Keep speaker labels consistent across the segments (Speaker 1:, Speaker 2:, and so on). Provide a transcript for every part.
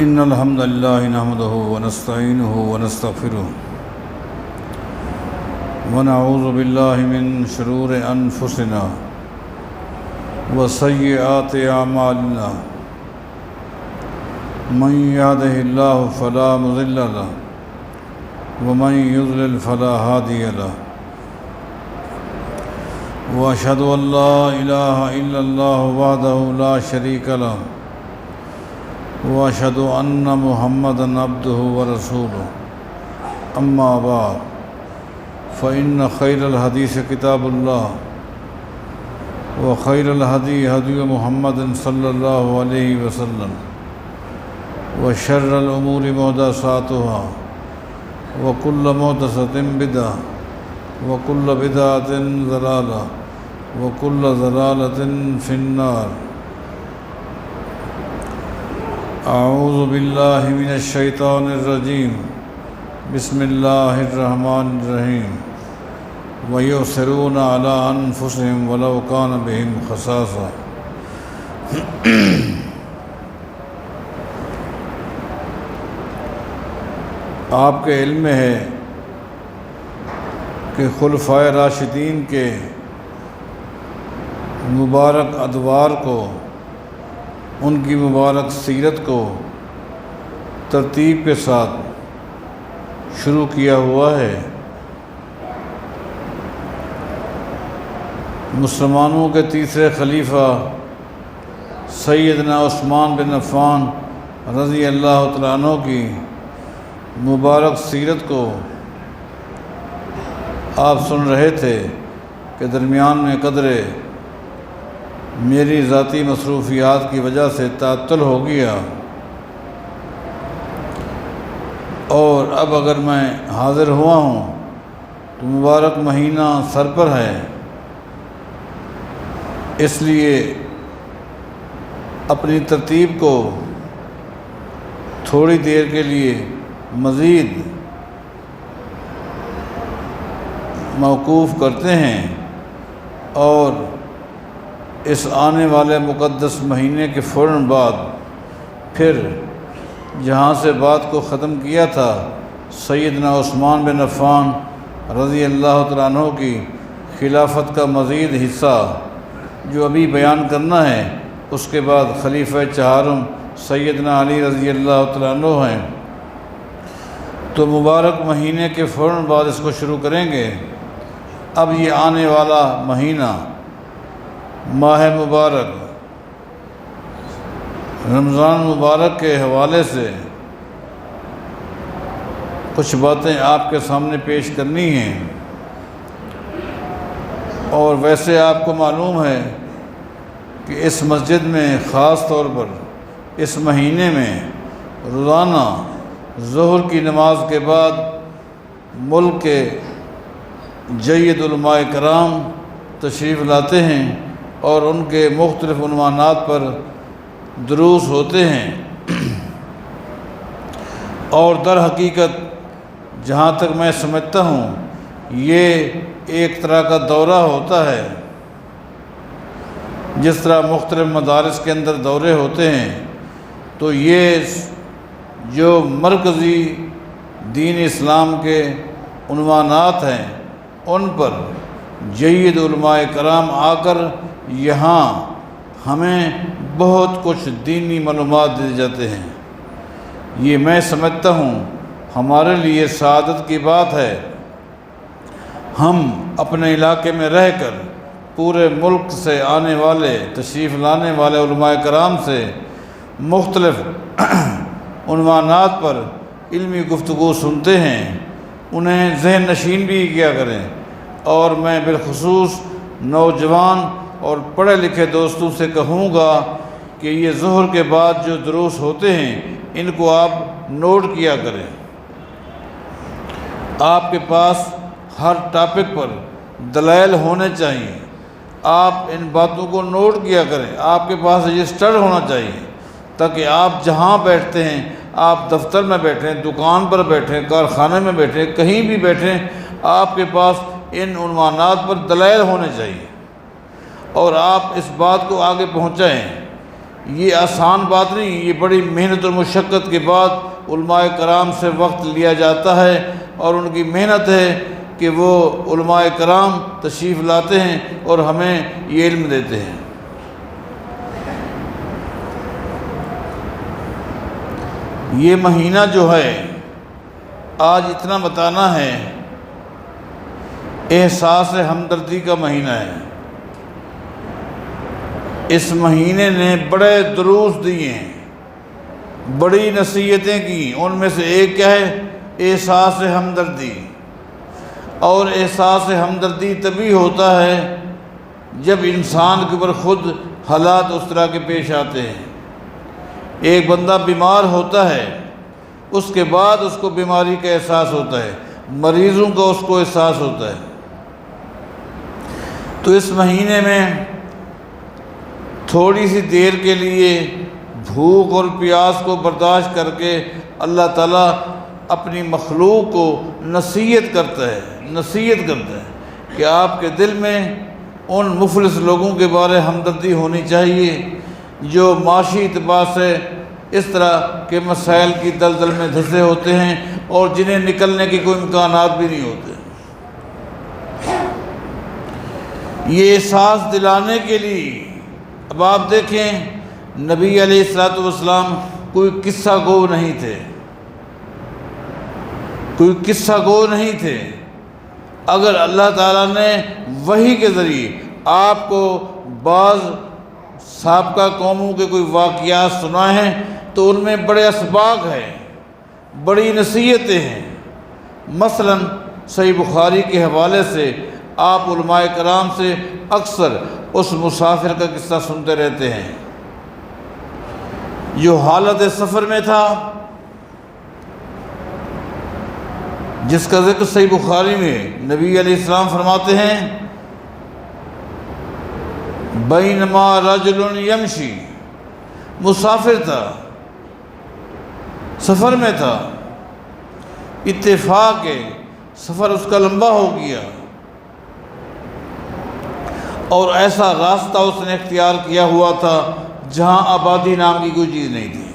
Speaker 1: إن الحمد لله نحمده ونستعينه ونستغفره ونعوذ بالله من شرور أنفسنا وسيئات أعمالنا من يهده الله فلا مضل له ومن يضلل فلا هادي له وأشهد أن لا إله إلا الله وحده لا شريك له وأشهد أن محمدًا عبده ورسوله أما بعد فإن خير الحديث كتاب الله وخير الهدي هدي محمد صلى الله عليه وسلم وشر الأمور محدثاتها وكل محدثة بدعة وكل بدعة ضلالة وكل ضلالة في النار اعوذ باللہ من الشیطان الرجیم بسم اللہ الرحمن الرحیم وَيُؤْثِرُونَ عَلَىٰ أَنفُسِهِمْ وَلَوْ كَانَ بِهِمْ خَصَاصَةٌ۔ آپ کے علم میں ہے کہ خلفائے راشدین کے مبارک ادوار کو، ان کی مبارک سیرت کو ترتیب کے ساتھ شروع کیا ہوا ہے۔ مسلمانوں کے تیسرے خلیفہ سیدنا عثمان بن عفان رضی اللہ تعالیٰ عنہ کی مبارک سیرت کو آپ سن رہے تھے کہ درمیان میں قدرے میری ذاتی مصروفیات کی وجہ سے تعطل ہو گیا، اور اب اگر میں حاضر ہوا ہوں تو مبارک مہینہ سر پر ہے، اس لیے اپنی ترتیب کو تھوڑی دیر کے لیے مزید موقوف کرتے ہیں، اور اس آنے والے مقدس مہینے کے فوراً بعد پھر جہاں سے بات کو ختم کیا تھا سیدنا عثمان بن عفان رضی اللہ تعالیٰ عنہ کی خلافت کا مزید حصہ جو ابھی بیان کرنا ہے، اس کے بعد خلیفہ چہارم سیدنا علی رضی اللہ تعالیٰ عنہ ہیں، تو مبارک مہینے کے فوراً بعد اس کو شروع کریں گے۔ اب یہ آنے والا مہینہ ماہ مبارک رمضان مبارک کے حوالے سے کچھ باتیں آپ کے سامنے پیش کرنی ہیں، اور ویسے آپ کو معلوم ہے کہ اس مسجد میں خاص طور پر اس مہینے میں روزانہ ظہر کی نماز کے بعد ملک کے جید علماء کرام تشریف لاتے ہیں اور ان کے مختلف عنوانات پر دروس ہوتے ہیں، اور در حقیقت جہاں تک میں سمجھتا ہوں یہ ایک طرح کا دورہ ہوتا ہے، جس طرح مختلف مدارس کے اندر دورے ہوتے ہیں، تو یہ جو مرکزی دین اسلام کے عنوانات ہیں ان پر جید علماء کرام آ کر یہاں ہمیں بہت کچھ دینی معلومات دے جاتے ہیں۔ یہ میں سمجھتا ہوں ہمارے لیے سعادت کی بات ہے، ہم اپنے علاقے میں رہ کر پورے ملک سے آنے والے تشریف لانے والے علماء کرام سے مختلف عنوانات پر علمی گفتگو سنتے ہیں، انہیں ذہن نشین بھی کیا کریں، اور میں بالخصوص نوجوان اور پڑھے لکھے دوستوں سے کہوں گا کہ یہ ظہر کے بعد جو دروس ہوتے ہیں ان کو آپ نوٹ کیا کریں۔ آپ کے پاس ہر ٹاپک پر دلائل ہونے چاہیے، آپ ان باتوں کو نوٹ کیا کریں، آپ کے پاس رجسٹر ہونا چاہیے، تاکہ آپ جہاں بیٹھتے ہیں، آپ دفتر میں بیٹھیں، دکان پر بیٹھیں، کارخانے میں بیٹھیں، کہیں بھی بیٹھیں، آپ کے پاس ان عنوانات پر دلائل ہونے چاہیے، اور آپ اس بات کو آگے پہنچائیں یہ آسان بات نہیں، یہ بڑی محنت اور مشقت کے بعد علماء کرام سے وقت لیا جاتا ہے، اور ان کی محنت ہے کہ وہ علماء کرام تشریف لاتے ہیں اور ہمیں یہ علم دیتے ہیں۔ یہ مہینہ جو ہے آج اتنا بتانا ہے، احساس ہمدردی کا مہینہ ہے۔ اس مہینے نے بڑے دروس دیے ہیں، بڑی نصیحتیں کی، ان میں سے ایک کیا ہے؟ احساس ہمدردی۔ اور احساس ہمدردی تبھی ہوتا ہے جب انسان کے اوپر خود حالات اس طرح کے پیش آتے ہیں۔ ایک بندہ بیمار ہوتا ہے، اس کے بعد اس کو بیماری کا احساس ہوتا ہے، مریضوں کا اس کو احساس ہوتا ہے۔ تو اس مہینے میں تھوڑی سی دیر کے لیے بھوک اور پیاس کو برداشت کر کے اللہ تعالیٰ اپنی مخلوق کو نصیحت کرتا ہے کہ آپ کے دل میں ان مفلس لوگوں کے بارے ہمدردی ہونی چاہیے جو معاشی اعتبار سے اس طرح کے مسائل کی دلدل میں دھسے ہوتے ہیں اور جنہیں نکلنے کے کوئی امکانات بھی نہیں ہوتے۔ یہ احساس دلانے کے لیے اب آپ دیکھیں، نبی علیہ الصلوۃ والسلام کوئی قصہ گو نہیں تھے، اگر اللہ تعالیٰ نے وحی کے ذریعے آپ کو بعض سابقہ قوموں کے کوئی واقعات سنائے ہیں تو ان میں بڑے اسباق ہیں، بڑی نصیحتیں ہیں۔ مثلا صحیح بخاری کے حوالے سے آپ علماء کرام سے اکثر اس مسافر کا قصہ سنتے رہتے ہیں جو حالت سفر میں تھا، جس کا ذکر صحیح بخاری میں نبی علیہ السلام فرماتے ہیں، بینما رجل یمشی، مسافر تھا، سفر میں تھا، اتفاق ہے سفر اس کا لمبا ہو گیا اور ایسا راستہ اس نے اختیار کیا ہوا تھا جہاں آبادی نام کی کوئی چیز نہیں تھی۔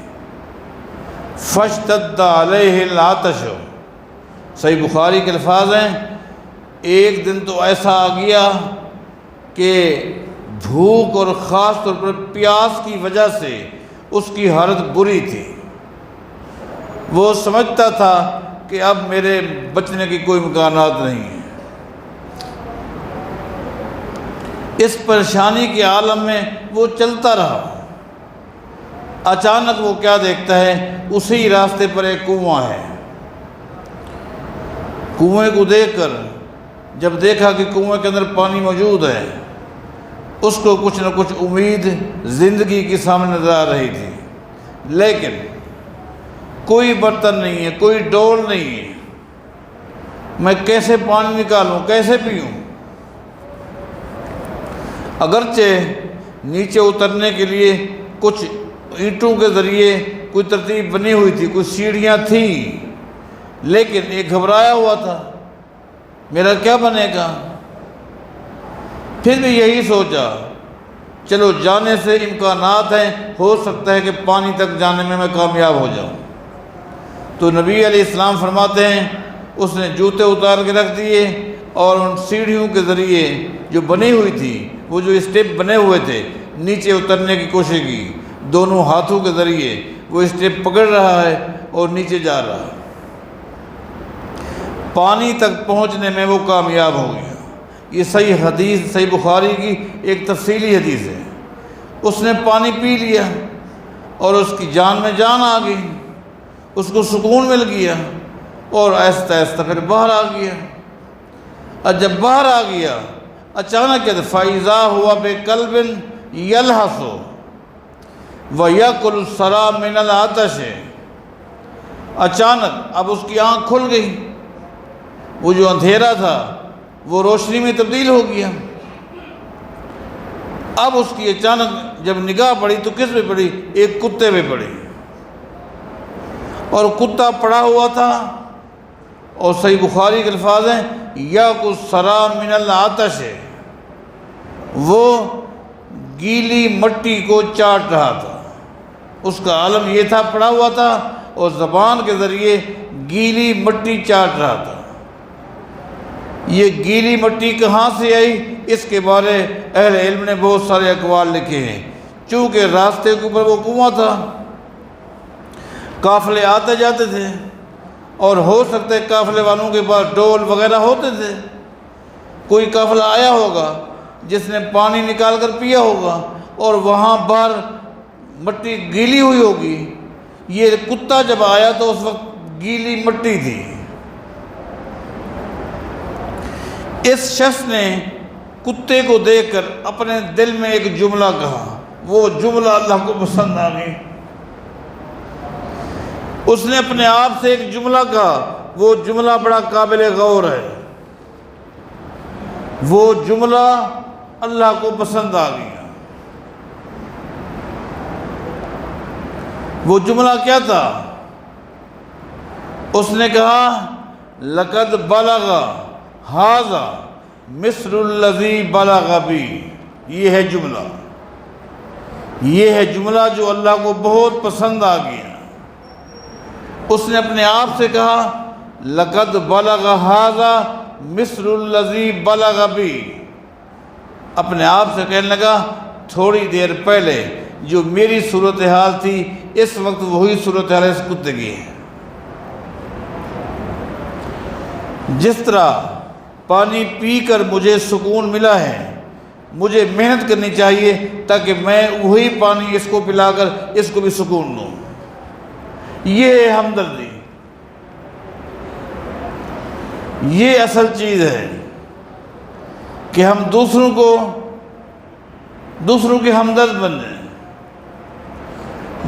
Speaker 1: فاشتد علیہ العطش، صحیح بخاری کے الفاظ ہیں، ایک دن تو ایسا آ گیا کہ بھوک اور خاص طور پر پیاس کی وجہ سے اس کی حالت بری تھی۔ وہ سمجھتا تھا کہ اب میرے بچنے کی کوئی امکانات نہیں ہیں۔ اس پریشانی کے عالم میں وہ چلتا رہا، اچانک وہ کیا دیکھتا ہے؟ اسی راستے پر ایک کنواں ہے۔ کنویں کو دیکھ کر جب دیکھا کہ کنویں کے اندر پانی موجود ہے، اس کو کچھ نہ کچھ امید زندگی کی سامنے نظر آ رہی تھی، لیکن کوئی برتن نہیں ہے، کوئی ڈول نہیں ہے، میں کیسے پانی نکالوں، کیسے پیوں؟ اگرچہ نیچے اترنے کے لیے کچھ اینٹوں کے ذریعے کوئی ترتیب بنی ہوئی تھی، کچھ سیڑھیاں تھیں، لیکن ایک گھبرایا ہوا تھا، میرا کیا بنے گا؟ پھر بھی یہی سوچا چلو جانے سے امکانات ہیں، ہو سکتا ہے کہ پانی تک جانے میں کامیاب ہو جاؤں۔ تو نبی علیہ السلام فرماتے ہیں اس نے جوتے اتار کے رکھ دیے اور ان سیڑھیوں کے ذریعے جو بنی ہوئی تھی، وہ جو اسٹیپ بنے ہوئے تھے، نیچے اترنے کی کوشش کی، دونوں ہاتھوں کے ذریعے وہ اسٹیپ پکڑ رہا ہے اور نیچے جا رہا ہے۔ پانی تک پہنچنے میں وہ کامیاب ہو گیا۔ یہ صحیح حدیث، صحیح بخاری کی ایک تفصیلی حدیث ہے۔ اس نے پانی پی لیا اور اس کی جان میں جان آ گئی، اس کو سکون مل گیا اور آہستہ آہستہ پھر باہر آ گیا۔ اور جب باہر آ گیا اچانک کیا فَإِذَا هُوَ بِقَلْبٍ يَلْحَسُ وَيَأْكُلُ الثَّرَى مِنَ الْعَطَشِ، اچانک اب اس کی آنکھ کھل گئی، وہ جو اندھیرا تھا وہ روشنی میں تبدیل ہو گیا۔ اب اس کی اچانک جب نگاہ پڑی تو کس پہ پڑی؟ ایک کتے پہ پڑی، اور کتا پڑا ہوا تھا، اور صحیح بخاری کے الفاظ ہیں یَأْكُلُ الثَّرَى مِنَ الْعَطَشِ، وہ گیلی مٹی کو چاٹ رہا تھا۔ اس کا عالم یہ تھا، پڑا ہوا تھا اور زبان کے ذریعے گیلی مٹی چاٹ رہا تھا۔ یہ گیلی مٹی کہاں سے آئی، اس کے بارے اہل علم نے بہت سارے اقوال لکھے ہیں۔ چونکہ راستے کے اوپر وہ کنواں تھا، قافلے آتے جاتے تھے، اور ہو سکتا ہے قافلے والوں کے پاس ڈول وغیرہ ہوتے تھے، کوئی قافلہ آیا ہوگا جس نے پانی نکال کر پیا ہوگا، اور وہاں باہر مٹی گیلی ہوئی ہوگی۔ یہ کتا جب آیا تو اس وقت گیلی مٹی تھی۔ اس شخص نے کتے کو دیکھ کر اپنے دل میں ایک جملہ کہا، وہ جملہ اللہ کو پسند آ گئی۔ اس نے اپنے آپ سے ایک جملہ کہا، وہ جملہ بڑا قابل غور ہے، وہ جملہ اللہ کو پسند آ گیا۔ وہ جملہ کیا تھا؟ اس نے کہا لقد بلغ ھذا مثل الذی بلغ بی۔ یہ ہے جملہ، یہ ہے جملہ جو اللہ کو بہت پسند آ گیا۔ اس نے اپنے آپ سے کہا لقد بلغ ھذا مثل الذی بلغ بی۔ اپنے آپ سے کہنے لگا تھوڑی دیر پہلے جو میری صورتحال تھی اس وقت وہی صورتحال اس کتے کی ہے۔ جس طرح پانی پی کر مجھے سکون ملا ہے، مجھے محنت کرنی چاہیے تاکہ میں وہی پانی اس کو پلا کر اس کو بھی سکون دوں۔ یہ ہے ہمدردی، یہ اصل چیز ہے کہ ہم دوسروں کے ہمدرد بن جائیں،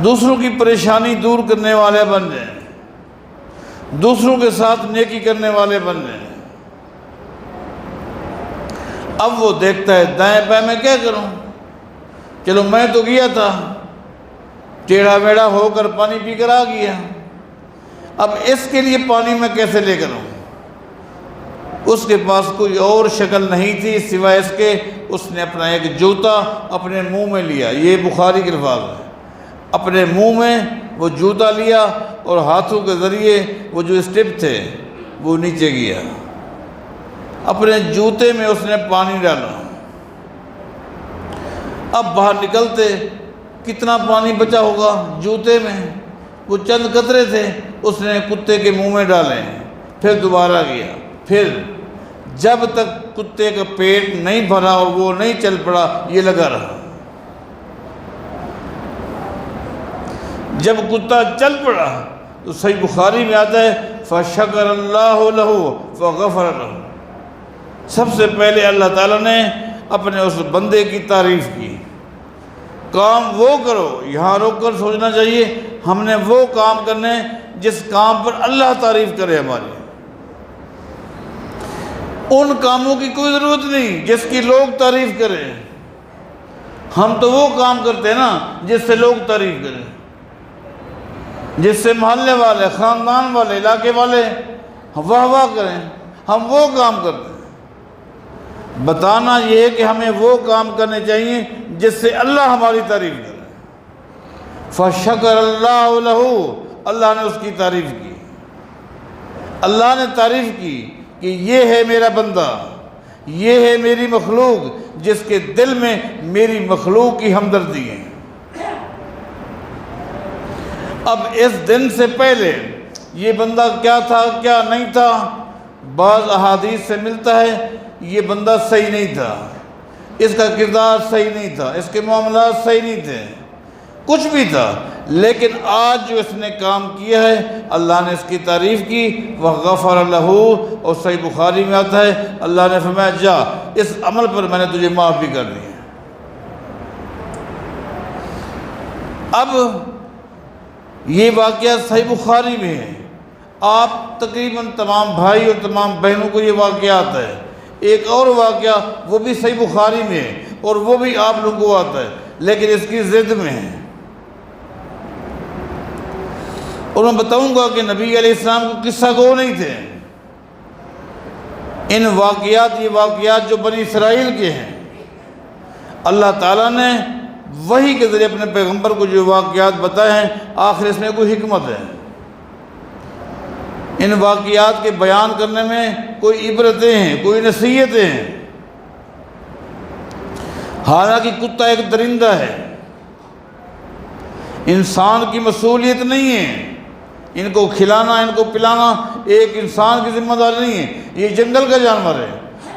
Speaker 1: دوسروں کی پریشانی دور کرنے والے بن جائیں، دوسروں کے ساتھ نیکی کرنے والے بن جائیں۔ اب وہ دیکھتا ہے دائیں بائیں میں کیا کروں، چلو میں تو گیا تھا، ٹیڑھا میڑھا ہو کر پانی پی کر آ گیا، اب اس کے لیے پانی میں کیسے لے کر آؤں؟ اس کے پاس کوئی اور شکل نہیں تھی سوائے اس کے اس نے اپنا ایک جوتا اپنے منہ میں لیا۔ یہ بخاری کے الفاظ ہے، اپنے منہ میں وہ جوتا لیا اور ہاتھوں کے ذریعے وہ جو اسٹیپ تھے وہ نیچے گیا، اپنے جوتے میں اس نے پانی ڈالا۔ اب باہر نکلتے کتنا پانی بچا ہوگا جوتے میں، وہ چند قطرے تھے، اس نے کتے کے منہ میں ڈالے، پھر دوبارہ گیا، پھر جب تک کتے کا پیٹ نہیں بھرا اور وہ نہیں چل پڑا یہ لگا رہا۔ جب کتا چل پڑا تو صحیح بخاری میں آتا ہے فَشَكَرَ اللَّهُ لَهُ فَغَفَرَ لَهُ۔ سب سے پہلے اللہ تعالیٰ نے اپنے اس بندے کی تعریف کی۔ کام وہ کرو، یہاں روک کر سوچنا چاہیے ہم نے وہ کام کرنے جس کام پر اللہ تعریف کرے ہماری۔ ان کاموں کی کوئی ضرورت نہیں جس کی لوگ تعریف کریں، ہم تو وہ کام کرتے ہیں نا جس سے لوگ تعریف کریں، جس سے محلے والے، خاندان والے، علاقے والے واہ واہ کریں، ہم وہ کام کرتے ہیں۔ بتانا یہ ہے کہ ہمیں وہ کام کرنے چاہیے جس سے اللہ ہماری تعریف کرے۔ فَشَكَرَ اللَّهُ لَهُ، اللہ نے اس کی تعریف کی، اللہ نے تعریف کی کہ یہ ہے میرا بندہ، یہ ہے میری مخلوق جس کے دل میں میری مخلوق کی ہمدردی ہے۔ اب اس دن سے پہلے یہ بندہ کیا تھا کیا نہیں تھا، بعض احادیث سے ملتا ہے یہ بندہ صحیح نہیں تھا، اس کا کردار صحیح نہیں تھا، اس کے معاملات صحیح نہیں تھے، کچھ بھی تھا، لیکن آج جو اس نے کام کیا ہے اللہ نے اس کی تعریف کی وَغَفَرَ لَهُ، اور صحیح بخاری میں آتا ہے اللہ نے فرمایا جا اس عمل پر میں نے تجھے معاف بھی کر دیا۔ اب یہ واقعہ صحیح بخاری میں ہے، آپ تقریباً تمام بھائی اور تمام بہنوں کو یہ واقعہ آتا ہے۔ ایک اور واقعہ وہ بھی صحیح بخاری میں ہے اور وہ بھی آپ لوگوں کو آتا ہے لیکن اس کی ضد میں ہے، اور میں بتاؤں گا کہ نبی علیہ السلام کو قصہ گو نہیں تھے۔ ان واقعات، یہ واقعات جو بنی اسرائیل کے ہیں، اللہ تعالیٰ نے وحی کے ذریعے اپنے پیغمبر کو جو واقعات بتائے ہیں، آخر اس میں کوئی حکمت ہے، ان واقعات کے بیان کرنے میں کوئی عبرتیں ہیں، کوئی نصیحتیں ہیں۔ حالانکہ کتا ایک درندہ ہے، انسان کی مصولیت نہیں ہے، ان کو کھلانا، ان کو پلانا ایک انسان کی ذمہ داری نہیں ہے، یہ جنگل کا جانور ہے،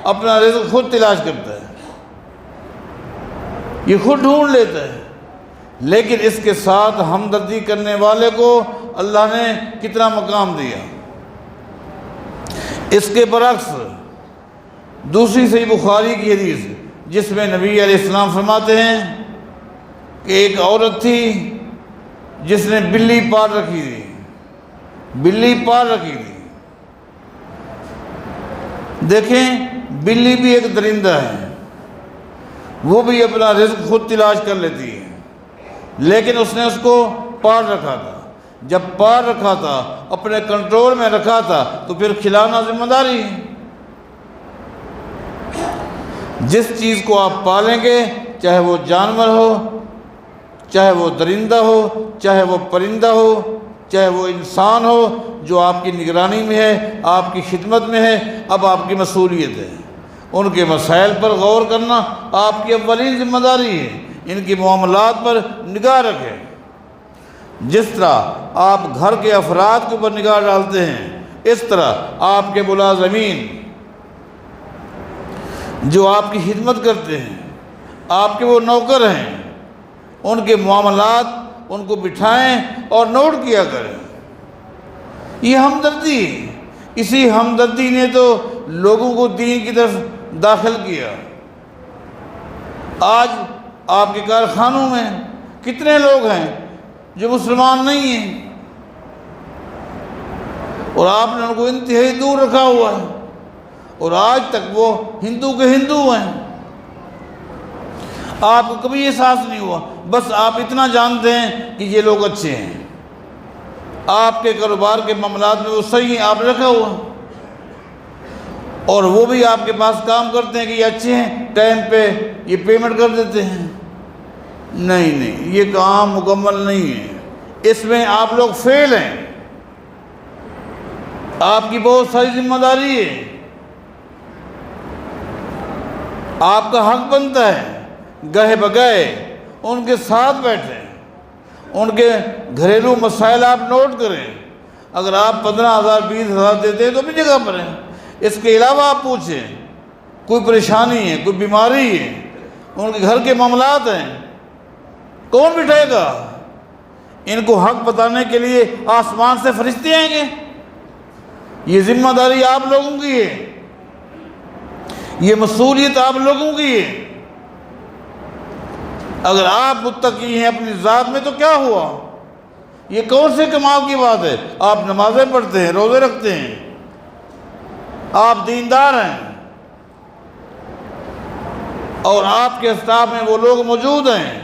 Speaker 1: اپنا رزق خود تلاش کرتا ہے، یہ خود ڈھونڈ لیتا ہے۔ لیکن اس کے ساتھ ہمدردی کرنے والے کو اللہ نے کتنا مقام دیا۔ اس کے برعکس دوسری صحیح بخاری کی حدیث جس میں نبی علیہ السلام فرماتے ہیں کہ ایک عورت تھی جس نے بلی پال رکھی تھی، بلی پال رکھی تھی۔ دیکھیں، بلی بھی ایک درندہ ہے، وہ بھی اپنا رزق خود تلاش کر لیتی ہے، لیکن اس نے اس کو پال رکھا تھا۔ جب پال رکھا تھا، اپنے کنٹرول میں رکھا تھا، تو پھر کھلانا ذمہ داری ہے۔ جس چیز کو آپ پالیں گے، چاہے وہ جانور ہو، چاہے وہ درندہ ہو، چاہے وہ پرندہ ہو، چاہے وہ انسان ہو، جو آپ کی نگرانی میں ہے، آپ کی خدمت میں ہے، اب آپ کی مصولیت ہے۔ ان کے مسائل پر غور کرنا آپ کی اولین ذمہ داری ہے۔ ان کی معاملات پر نگاہ رکھیں۔ جس طرح آپ گھر کے افراد کے اوپر نگاہ ڈالتے ہیں، اس طرح آپ کے ملازمین جو آپ کی خدمت کرتے ہیں، آپ کے وہ نوکر ہیں، ان کے معاملات ان کو بٹھائیں اور نوٹ کیا کریں۔ یہ ہمدردی ہے۔ اسی ہمدردی نے تو لوگوں کو دین کی طرف داخل کیا۔ آج آپ کے کارخانوں میں کتنے لوگ ہیں جو مسلمان نہیں ہیں، اور آپ نے ان کو انتہائی دور رکھا ہوا ہے، اور آج تک وہ ہندو کے ہندو ہیں۔ آپ کو کبھی احساس نہیں ہوا، بس آپ اتنا جانتے ہیں کہ یہ لوگ اچھے ہیں، آپ کے کاروبار کے معاملات میں وہ صحیح ہیں، آپ رکھا ہوا، اور وہ بھی آپ کے پاس کام کرتے ہیں کہ یہ اچھے ہیں، ٹائم پہ یہ پیمنٹ کر دیتے ہیں۔ نہیں، یہ کام مکمل نہیں ہے، اس میں آپ لوگ فیل ہیں۔ آپ کی بہت ساری ذمہ داری ہے، آپ کا حق بنتا ہے گہے بگہے ان کے ساتھ بیٹھیں، ان کے گھریلو مسائل آپ نوٹ کریں۔ اگر آپ 15,000 20,000 دیتے ہیں تو اپنی جگہ پر ہیں، اس کے علاوہ آپ پوچھیں کوئی پریشانی ہے، کوئی بیماری ہے، ان کے گھر کے معاملات ہیں، کون بٹھائے گا؟ ان کو حق بتانے کے لیے آسمان سے فرشتے آئیں گے؟ یہ ذمہ داری آپ لوگوں کی ہے، یہ مسئولیت آپ لوگوں کی ہے۔ اگر آپ متقی ہیں اپنی ذات میں تو کیا ہوا؟ یہ کون سے کمال کی بات ہے؟ آپ نمازیں پڑھتے ہیں، روزے رکھتے ہیں، آپ دیندار ہیں، اور آپ کے اسٹاف میں وہ لوگ موجود ہیں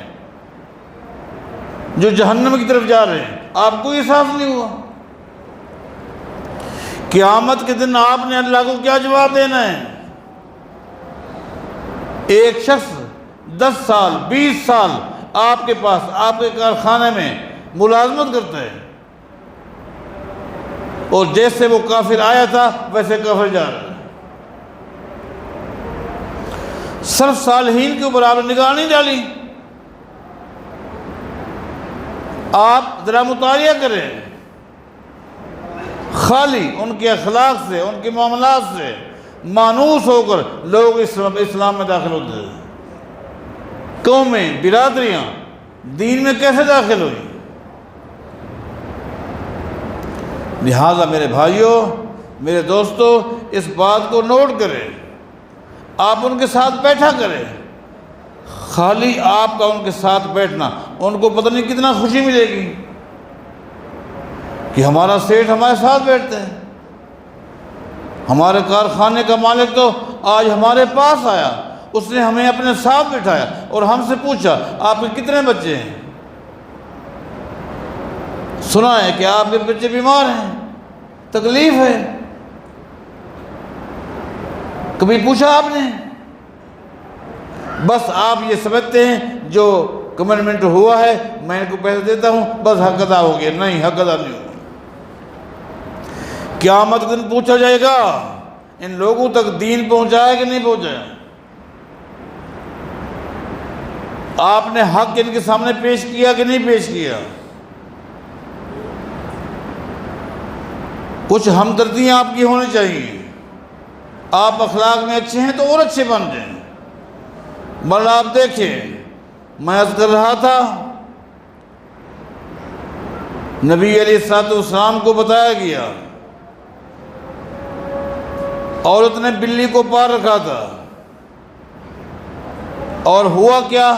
Speaker 1: جو جہنم کی طرف جا رہے ہیں، آپ کو احساس نہیں ہوا؟ قیامت کے دن آپ نے اللہ کو کیا جواب دینا ہے؟ ایک شخص 10 سال 20 سال آپ کے پاس، آپ کے کارخانے میں ملازمت کرتا ہے، اور جیسے وہ کافر آیا تھا ویسے کافر جا رہا ہے۔ صرف صالحین کے اوپر آپ نے نگاہ نہیں ڈالی۔ آپ ذرا مطالعہ کریں، خالی ان کے اخلاق سے، ان کے معاملات سے مانوس ہو کر لوگ اسلام میں داخل ہوتے ہیں۔ قومیں، برادریاں دین میں کیسے داخل ہوئی؟ لہٰذا میرے بھائیوں، میرے دوستو، اس بات کو نوٹ کریں، آپ ان کے ساتھ بیٹھا کریں۔ خالی آپ کا ان کے ساتھ بیٹھنا، ان کو پتہ نہیں کتنا خوشی ملے گی کہ ہمارا سیٹھ ہمارے ساتھ بیٹھتے ہیں، ہمارے کارخانے کا مالک تو آج ہمارے پاس آیا، اس نے ہمیں اپنے ساتھ بٹھایا اور ہم سے پوچھا آپ کے کتنے بچے ہیں؟ سنا ہے کہ آپ کے بچے بیمار ہیں، تکلیف ہے، کبھی پوچھا آپ نے؟ بس آپ یہ سمجھتے ہیں جو کمٹمنٹ ہوا ہے، میں ان کو پیسے دیتا ہوں، بس حق ادا ہو گیا. نہیں، حق ادا نہیں ہوا. قیامت کے دن پوچھا جائے گا ان لوگوں تک دین پہنچایا کہ نہیں پہنچایا؟ آپ نے حق ان کے سامنے پیش کیا کہ نہیں پیش کیا؟ کچھ ہمدردیاں آپ کی ہونی چاہیے. آپ اخلاق میں اچھے ہیں تو اور اچھے بن جائیں. ورنہ آپ دیکھیں، میں عرض کر رہا تھا نبی علیہ السلام کو بتایا گیا عورت نے بلی کو پار رکھا تھا، اور ہوا کیا؟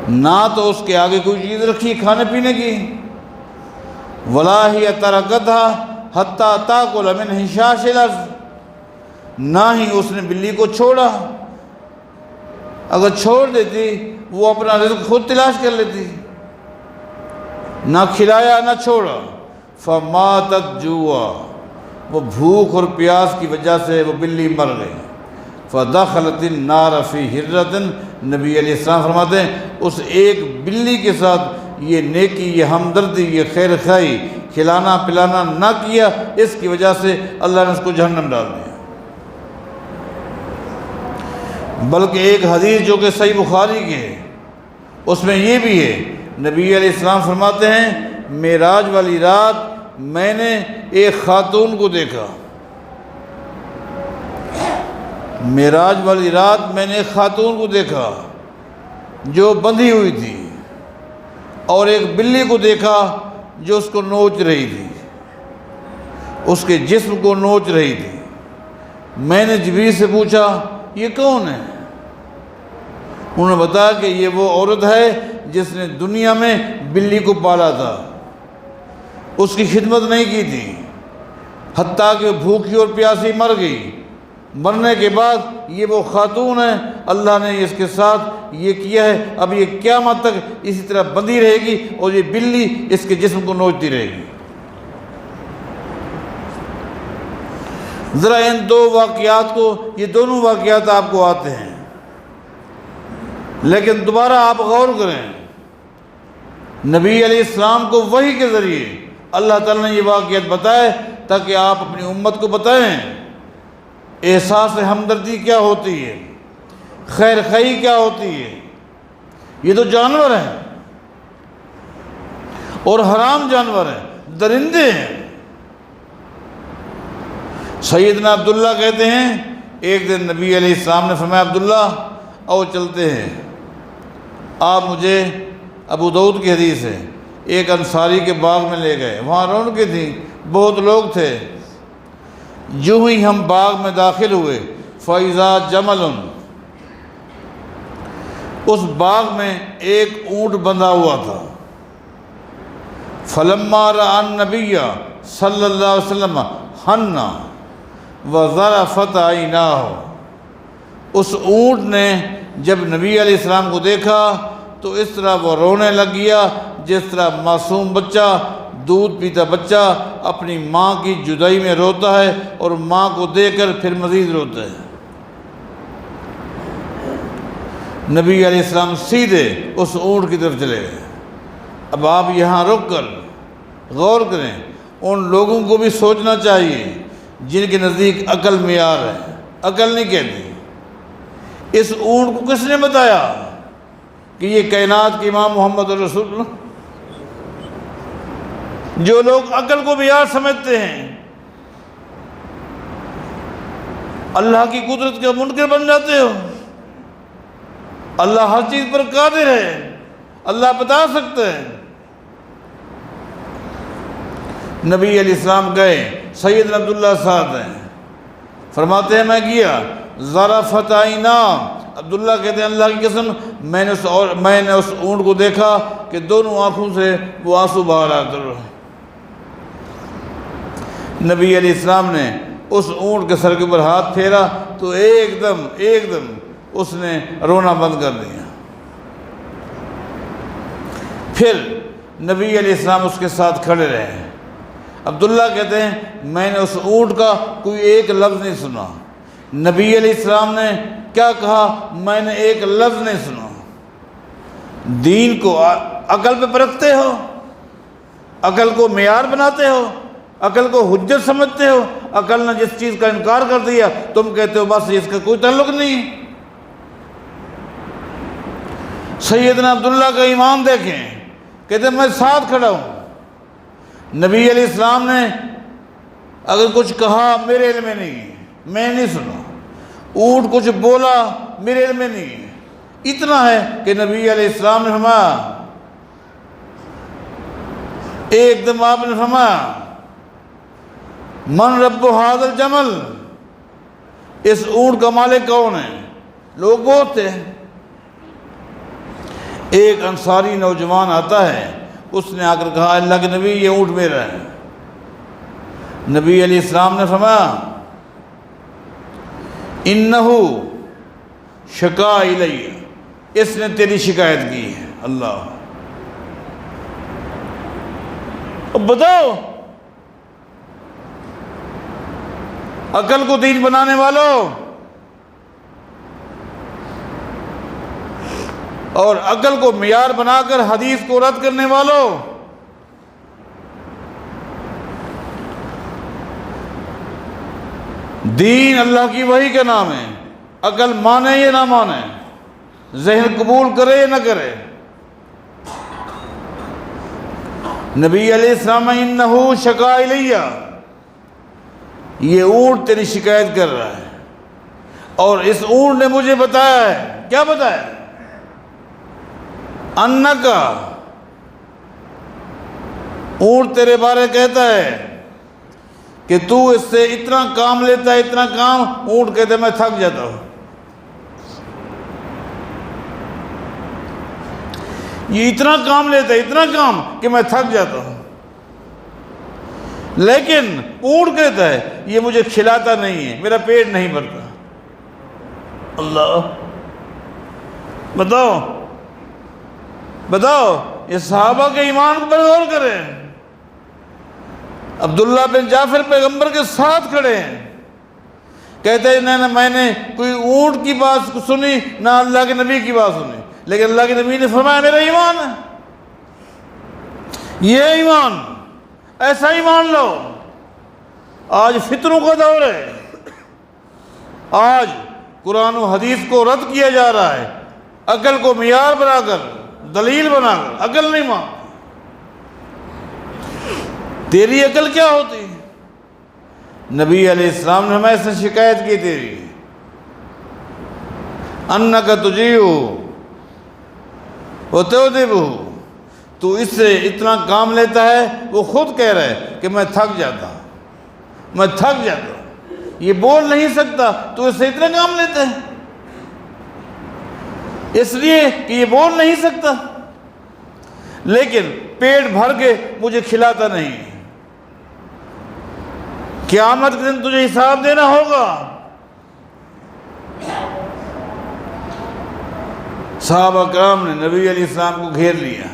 Speaker 1: نہ تو اس کے آگے کوئی چیز رکھی کھانے پینے کی، ولا ہی ترکتھا حتی تاکل من حشاش الارض، نہ ہی اس نے بلی کو چھوڑا. اگر چھوڑ دیتی وہ اپنا رزق خود تلاش کر لیتی. نہ کھلایا نہ چھوڑا. فماتت جوعا، وہ بھوک اور پیاس کی وجہ سے وہ بلی مر گئی. فدخلت النار فی حرۃ، نبی علیہ السلام فرماتے ہیں اس ایک بلی کے ساتھ یہ نیکی، یہ ہمدردی، یہ خیر خواہی، کھلانا پلانا نہ کیا، اس کی وجہ سے اللہ نے اس کو جہنم ڈال دیا. بلکہ ایک حدیث جو کہ صحیح بخاری کے ہے، اس میں یہ بھی ہے، نبی علیہ السلام فرماتے ہیں معراج والی رات میں نے ایک خاتون کو دیکھا. معراج والی رات میں نے ایک خاتون کو دیکھا جو بندھی ہوئی تھی، اور ایک بلی کو دیکھا جو اس کو نوچ رہی تھی، اس کے جسم کو نوچ رہی تھی. میں نے جبریل سے پوچھا یہ کون ہے؟ انہوں نے بتایا کہ یہ وہ عورت ہے جس نے دنیا میں بلی کو پالا تھا، اس کی خدمت نہیں کی تھی، حتیٰ کہ بھوکی اور پیاسی مر گئی. مرنے کے بعد یہ وہ خاتون ہے، اللہ نے اس کے ساتھ یہ کیا ہے، اب یہ قیامت تک اسی طرح بندھی رہے گی اور یہ بلی اس کے جسم کو نوچتی رہے گی. ذرا ان دو واقعات کو، یہ دونوں واقعات آپ کو آتے ہیں، لیکن دوبارہ آپ غور کریں، نبی علیہ السلام کو وحی کے ذریعے اللہ تعالیٰ نے یہ واقعات بتائے تاکہ آپ اپنی امت کو بتائیں احساس ہمدردی کیا ہوتی ہے، خیر خواہی کیا ہوتی ہے. یہ تو جانور ہیں اور حرام جانور ہیں، درندے ہیں. سیدنا عبداللہ کہتے ہیں ایک دن نبی علیہ السلام نے فرمایا عبداللہ آؤ چلتے ہیں. آپ مجھے، ابو داؤد کی حدیث ہے، ایک انصاری کے باغ میں لے گئے. وہاں رونقیں تھیں، بہت لوگ تھے. جو ہی ہم باغ میں داخل ہوئے فَإِذَا جَمَلٌ، اس باغ میں ایک اونٹ بندھا ہوا تھا. فَلَمَّا رَأَى النَّبِيَّ صلی اللہ علیہ وسلم حَنَّ وَظَرَفَتْ عَيْنَاهُ، اس اونٹ نے جب نبی علیہ السلام کو دیکھا تو اس طرح وہ رونے لگ گیا جس طرح معصوم بچہ، دودھ پیتا بچہ اپنی ماں کی جدائی میں روتا ہے اور ماں کو دیکھ کر پھر مزید روتا ہے. نبی علیہ السلام سیدھے اس اونٹ کی طرف چلے گئے. اب آپ یہاں رک کر غور کریں، ان لوگوں کو بھی سوچنا چاہیے جن کے نزدیک عقل معیار ہے. عقل نہیں کہتی. اس اونٹ کو کس نے بتایا کہ یہ کائنات کے امام محمد رسول اللہ؟ جو لوگ عقل کو معیار سمجھتے ہیں اللہ کی قدرت کا منکر بن جاتے ہو. اللہ ہر چیز پر قادر ہے، اللہ بتا سکتے ہیں. نبی علیہ السلام گئے، سیدنا عبداللہ ساتھ ہیں، فرماتے ہیں میں گیا ظرفت عیناہ، عبداللہ کہتے ہیں اللہ کی قسم میں نے اس اونٹ کو دیکھا کہ دونوں آنکھوں سے وہ آنسو بہہ رہا تھا. نبی علیہ السلام نے اس اونٹ کے سر کے اوپر ہاتھ پھیرا تو ایک دم اس نے رونا بند کر دیا. پھر نبی علیہ السلام اس کے ساتھ کھڑے رہے. عبداللہ کہتے ہیں میں نے اس اونٹ کا کوئی ایک لفظ نہیں سنا. نبی علیہ السلام نے کیا کہا؟ میں نے ایک لفظ نہیں سنا۔ دین کو عقل پہ پرکھتے ہو، عقل کو معیار بناتے ہو، عقل کو حجت سمجھتے ہو، عقل نے جس چیز کا انکار کر دیا تم کہتے ہو بس اس کا کوئی تعلق نہیں۔ سیدنا عبداللہ کا ایمان دیکھیں، کہتے میں ساتھ کھڑا ہوں، نبی علیہ السلام نے اگر کچھ کہا میرے علم میں نہیں، میں نہیں سنا، اونٹ کچھ بولا میرے علم میں نہیں۔ اتنا ہے کہ نبی علیہ السلام نے فرمایا، ایک دم آپ نے فرمایا من رب ھذا الجمل، اس اونٹ کا مالک کون ہے؟ لوگ بہت تھے۔ ایک انصاری نوجوان آتا ہے، اس نے آ کر کہا اللہ کے نبی یہ اونٹ میرا ہے۔ نبی علیہ السلام نے فرمایا انہ شکا الی، اس نے تیری شکایت کی ہے۔ اللہ، اب بتاؤ عقل کو دین بنانے والوں اور عقل کو معیار بنا کر حدیث کو رد کرنے والوں، دین اللہ کی وحی کا نام ہے، عقل مانے یا نہ مانے، ذہن قبول کرے یا نہ کرے۔ نبی علیہ السلام انہو شکا الیہ، یہ اونٹ تیری شکایت کر رہا ہے، اور اس اونٹ نے مجھے بتایا ہے، کیا بتایا؟ انکا، اونٹ تیرے بارے کہتا ہے کہ تو اس سے اتنا کام لیتا ہے، اتنا کام، اونٹ کہتے میں تھک جاتا ہوں۔ یہ اتنا کام لیتا ہے، اتنا کام کہ میں تھک جاتا ہوں، لیکن اونٹ کہتا ہے یہ مجھے کھلاتا نہیں ہے، میرا پیٹ نہیں بھرتا۔ اللہ، بتاؤ بتاؤ، یہ صحابہ کے ایمان پر غور کریں۔ عبداللہ بن جعفر پیغمبر کے ساتھ کھڑے ہیں، کہتے ہیں نہ میں نے کوئی اونٹ کی بات سنی، نہ اللہ کے نبی کی بات سنی، لیکن اللہ کے نبی نے فرمایا میرا ایمان ہے، یہ ایمان، ایسا ایمان لو۔ آج فتنوں کا دور ہے، آج قرآن و حدیث کو رد کیا جا رہا ہے، عقل کو معیار بنا کر، دلیل بنا کر، عقل نہیں مان۔ تیری عقل کیا ہوتی؟ نبی علیہ السلام نے ہمیں سے شکایت کی تیری، انکا تجیعو وتعذبو، تو اس سے اتنا کام لیتا ہے، وہ خود کہہ رہا ہے کہ میں تھک جاتا ہوں، میں تھک جاتا ہوں، یہ بول نہیں سکتا تو اس سے اتنا کام لیتا ہے، اس لیے کہ یہ بول نہیں سکتا، لیکن پیٹ بھر کے مجھے کھلاتا نہیں۔ قیامت کے دن تجھے حساب دینا ہوگا۔ صحابہ کرام نے نبی علیہ السلام کو گھیر لیا،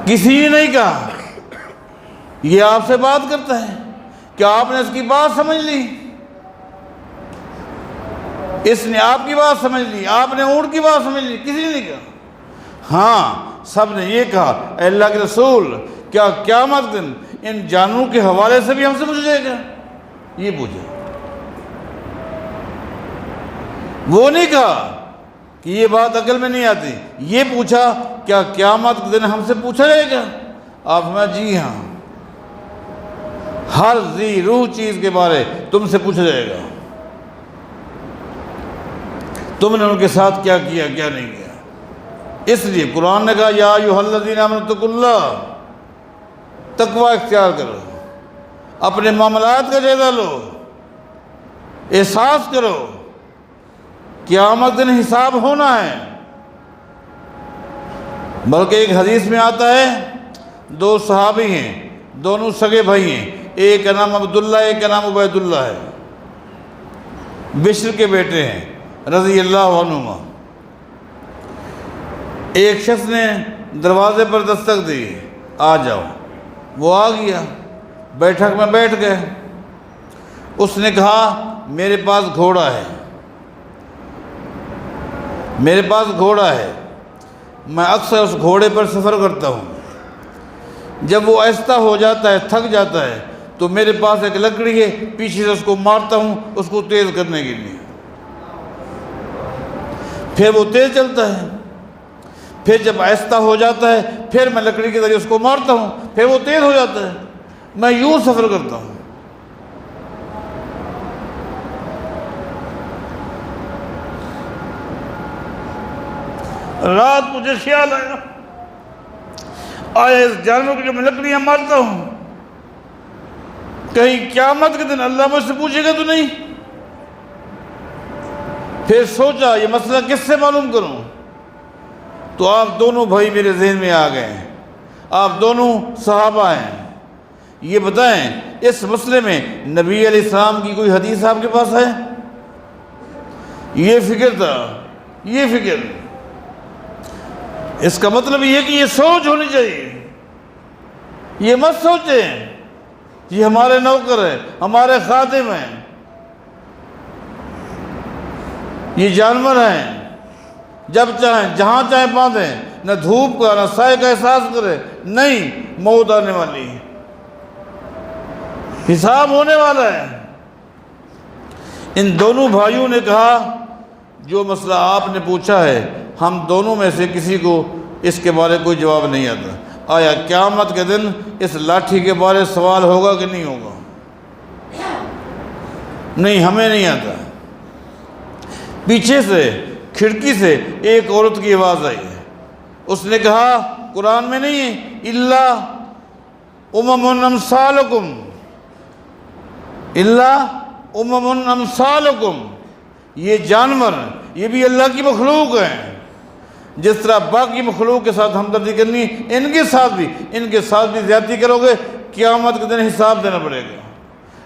Speaker 1: کسی نے نہیں کہا یہ آپ سے بات کرتا ہے، کیا آپ نے اس کی بات سمجھ لی؟ اس نے آپ کی بات سمجھ لی، آپ نے اونٹ کی بات سمجھ لی، کسی نے نہیں کہا۔ ہاں، سب نے یہ کہا اے اللہ کے رسول، کیا قیامت دن ان جانوروں کے حوالے سے بھی ہم سے پوچھا جائے گا؟ یہ پوچھا، وہ نہیں کہا کہ یہ بات عقل میں نہیں آتی، یہ پوچھا کیا قیامت کے دن ہم سے پوچھا جائے گا؟ آپ میں جی ہاں، ہر ذی روح چیز کے بارے تم سے پوچھا جائے گا، تم نے ان کے ساتھ کیا کیا کیا نہیں کیا۔ اس لیے قرآن نے کہا یا ایھا الذین آمنوا اتقوا اللہ، تقوی اختیار کرو، اپنے معاملات کا جائزہ لو، احساس کرو قیامت دن حساب ہونا ہے۔ بلکہ ایک حدیث میں آتا ہے، دو صحابی ہیں، دونوں سگے بھائی ہیں، ایک کا نام عبداللہ، ایک کا نام عبید اللہ ہے، بشر کے بیٹے ہیں رضی اللہ عنہما۔ ایک شخص نے دروازے پر دستک دی، آ جاؤ، وہ آ گیا، بیٹھک میں بیٹھ گئے۔ اس نے کہا میرے پاس گھوڑا ہے، میرے پاس گھوڑا ہے، میں اکثر اس گھوڑے پر سفر کرتا ہوں، جب وہ آہستہ ہو جاتا ہے، تھک جاتا ہے، تو میرے پاس ایک لکڑی ہے، پیچھے سے اس کو مارتا ہوں اس کو تیز کرنے کے لیے، پھر وہ تیز چلتا ہے، پھر جب آہستہ ہو جاتا ہے پھر میں لکڑی کے ذریعے اس کو مارتا ہوں، پھر وہ تیز ہو جاتا ہے۔ میں یوں سفر کرتا ہوں۔ رات مجھے خیال آیا اس جانور کو جو میں لکڑیاں مارتا ہوں، کہیں قیامت کے دن اللہ مجھ سے پوچھے گا تو نہیں؟ پھر سوچا یہ مسئلہ کس سے معلوم کروں، تو آپ دونوں بھائی میرے ذہن میں آ گئے ہیں، آپ دونوں صحابہ ہیں، یہ بتائیں اس مسئلے میں نبی علیہ السلام کی کوئی حدیث آپ کے پاس ہے؟ یہ فکر تھا، یہ فکر، اس کا مطلب یہ کہ یہ سوچ ہونی چاہیے، یہ مت سوچیں یہ ہمارے نوکر ہیں، ہمارے خادم ہیں، یہ جانور ہیں، جب چاہیں جہاں چاہیں باندھیں، نہ دھوپ کا نہ سائے کا احساس کرے، نہیں، موت آنے والی ہے، حساب ہونے والا ہے۔ ان دونوں بھائیوں نے کہا جو مسئلہ آپ نے پوچھا ہے ہم دونوں میں سے کسی کو اس کے بارے کوئی جواب نہیں آتا۔ آیا قیامت کے دن اس لاٹھی کے بارے سوال ہوگا کہ نہیں ہوگا؟ نہیں، ہمیں نہیں آتا۔ پیچھے سے کھڑکی سے ایک عورت کی آواز آئی ہے، اس نے کہا قرآن میں نہیں ہے الا امم امثالکم، الا امم امثالکم، یہ جانور یہ بھی اللہ کی مخلوق ہیں، جس طرح باقی مخلوق کے ساتھ ہمدردی کرنی، ان کے ساتھ بھی زیادتی کرو گے، قیامت کے دن حساب دینا پڑے گا۔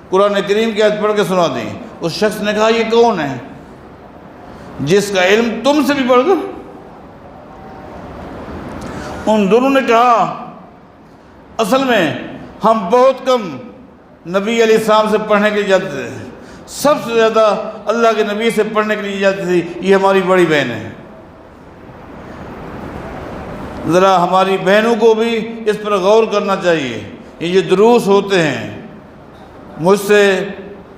Speaker 1: قرآن کریم کی آیت پڑھ کے سنا دی۔ اس شخص نے کہا یہ کون ہے جس کا علم تم سے بھی بڑھ گیا؟ ان دونوں نے کہا اصل میں ہم بہت کم نبی علیہ السلام سے پڑھنے کے لیے جاتے تھے، سب سے زیادہ اللہ کے نبی سے پڑھنے کے لیے جاتی تھی، یہ ہماری بڑی بہن ہے۔ ذرا ہماری بہنوں کو بھی اس پر غور کرنا چاہیے۔ یہ جو دروس ہوتے ہیں، مجھ سے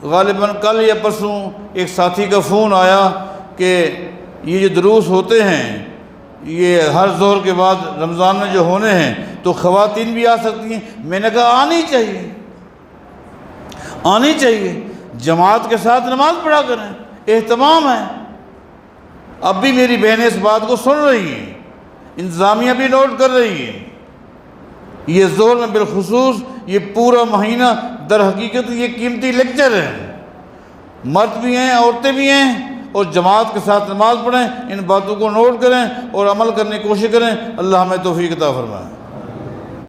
Speaker 1: غالباً کل یا پرسوں ایک ساتھی کا فون آیا کہ یہ جو دروس ہوتے ہیں یہ ہر ظہر کے بعد رمضان میں جو ہونے ہیں تو خواتین بھی آ سکتی ہیں۔ میں نے کہا آنی چاہیے، آنی چاہیے، جماعت کے ساتھ نماز پڑھا کریں، اہتمام ہے۔ اب بھی میری بہنیں اس بات کو سن رہی ہیں، انتظامیہ بھی نوٹ کر رہی ہے۔ یہ ظہر میں بالخصوص یہ پورا مہینہ در حقیقت یہ قیمتی لیکچر ہے، مرد بھی ہیں عورتیں بھی ہیں، اور جماعت کے ساتھ نماز پڑھیں، ان باتوں کو نوٹ کریں اور عمل کرنے کی کوشش کریں۔ اللہ ہمیں توفیق عطا فرمائے۔